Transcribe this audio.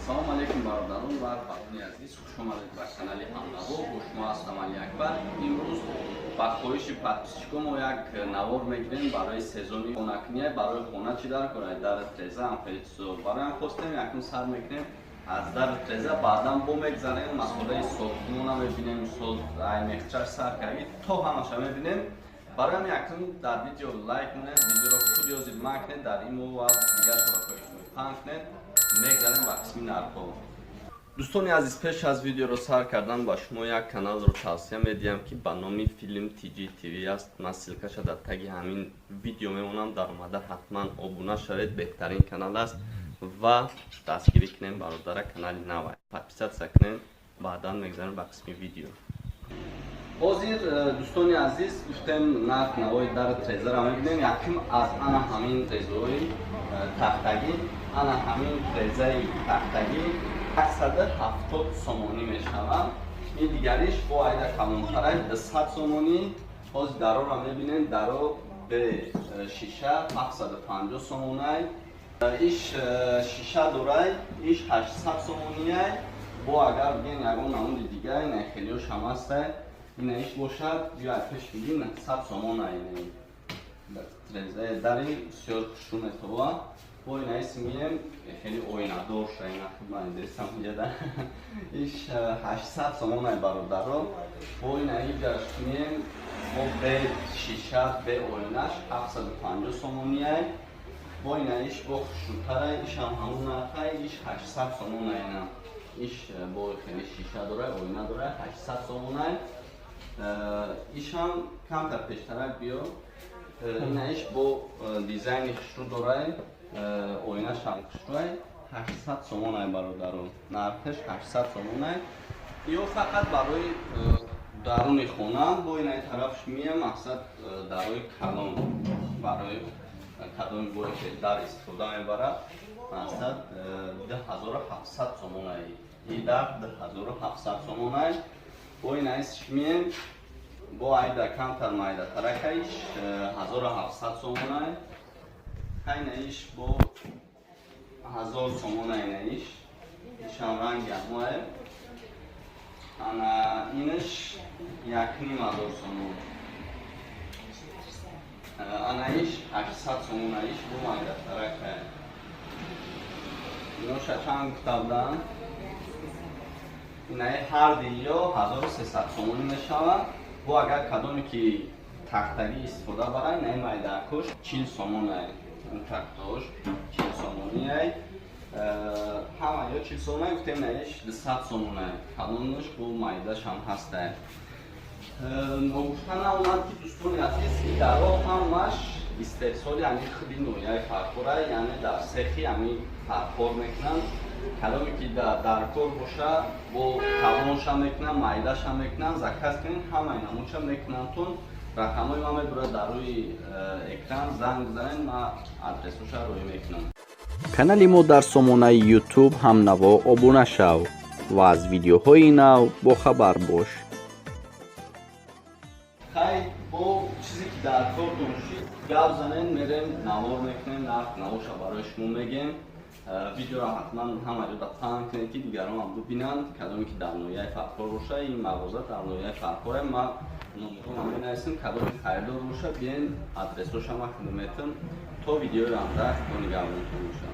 Салом алейкум бародарон ва рифқатони азиз, хуш омадед ба канали Ҳамнаво. Бо шумо ҳастам Али Акбар. Имрӯз ба хоҳиши подписчикон мо як навор мегирем барои сезони хонакунӣ, барои хона чӣ дар кора дар треза амфелитсо барои хостем якум сар мекунем аз дар треза, баъдан бо мегзарем масъулаи сохтмона мебинем, мисол ай мехчаш сар карги то ҳамаша мебинем. Барои ҳам якум дар видео лайк кунед, видеоро худ ёзид макнед, дар имо ва дигар шабакаҳои иҷтимоӣ паҳн кунед. Мегзарем ба қисми нархҳо. Дӯстони азиз, пеш аз видеоро сар кардан ба шумо як каналро тавсия медиҳам ки ба номи Film TG TV аст. Ман силкаша дар таги ҳамин видео мемонам, дар омада ҳатман обуна шавед, беҳтарин канал аст ва дастгирӣ кунем бародара канали нав аст. Подписатсия кунем, баъдан мегзарем ба қисми видео. Ҳозир дӯстони азиз гуфтем нарх навои дар трезаро мебинем. Якум аз ана ҳамин трезаҳои тахтагӣ, ана ҳамин трезаи тахтагӣ 170 сомонӣ мешавад. Ин дигариш бо айда калонтарай 200 сомонӣ. Ҳозир дароро мебинем, даро бе шиша 750 сомонай. Иш шиша дорай, иш 800 сомонияй. Бо агар бигем ягон намуди дигар, ин хелиёш ҳам астай. Ина иш бошад, биёй пеш бигим 100 сомонай. Трезаи дари бисёр хушрӯ метова. Бо ина ис мием хеле оинадор шайна худман дестам яда. Иш 800 сомонай бародаро. Бо ина игаш мием бо бе шиша бе оинаш 750 сомонияй. Бо ина иш бо хушрӯтарай, иш ҳам ҳамун нархай, иш 800 сомонай. Ина иш бо хеле шиша дорай, оина дорай, 800 сомонай. Иш ҳам камтар пештарак биё. Ина иш бо дизайни хушрӯ дорай, оинаш ҳам хушрӯай, 800 сомонай бародарон. Нархаш 800 сомонай. Ё фақат барои даруни хона. Бо инаи тарафш миям, мақсад дарои калон, барои калони бое ки дар истифода мебарад, мақсад 2700 сомонай. И дар 2700 сомонай. Бо инаиш миям, бо айда камтар майда таракаиш 1700 сомонай. Айнаиш бо 1000 сомонай. Инаиш ишам ранги амоай. Ана инаш 1500 сомон. Анаиш 800 сомонаиш бо майда таракай. Иноша чанд гуфтабдан? Инаи ҳар диё 1300 сомонӣ мешавад. Бо агар кадоме ки тахтагӣ истифода барад, инаи майдакош 40 сомонай. Ин тахтош 40 сомонияй. Ҳама ё 40 сомонай, гуфтем инаиш 200 сомонай. Калонаш бо майдаш ҳам ҳастай. Ногуфта наомад ки дӯстони азиз, ин даро ҳамаш истеҳсоли ҳамин худи ноҳияи фарфора, яъне дар сехи ҳамин фарфор мекунанд. Каломе ки дар кор боша, бо калонша мекунанд, майдаша мекунанд, заказ кунед, ҳама инамуча мекунандтон. Рақамҳои ман мебурад дар рӯи экран, занг бизанед, ман адресоша рӯй мекунам. Канали мо дар сомонаи YouTube Ҳамнаво обуна шав ва аз видеоҳои нав бохабар бош. Хай, бо чизе ки дар кор донишид, гап занед, мерем навор мекунем, нарх навоша барои шумо мегем. Видеоро ҳатман ҳамаҷода паҳн кунед ки дигарон ҳам бубинанд. Кадоме ки дар ноҳияи фарфор боша, ин мағоза дар ноҳияи фарфора. Ман номерҳоро менависем, кадоме харидор боша, биен адресоша ман худметам то видеои анда то нигаронтон боша.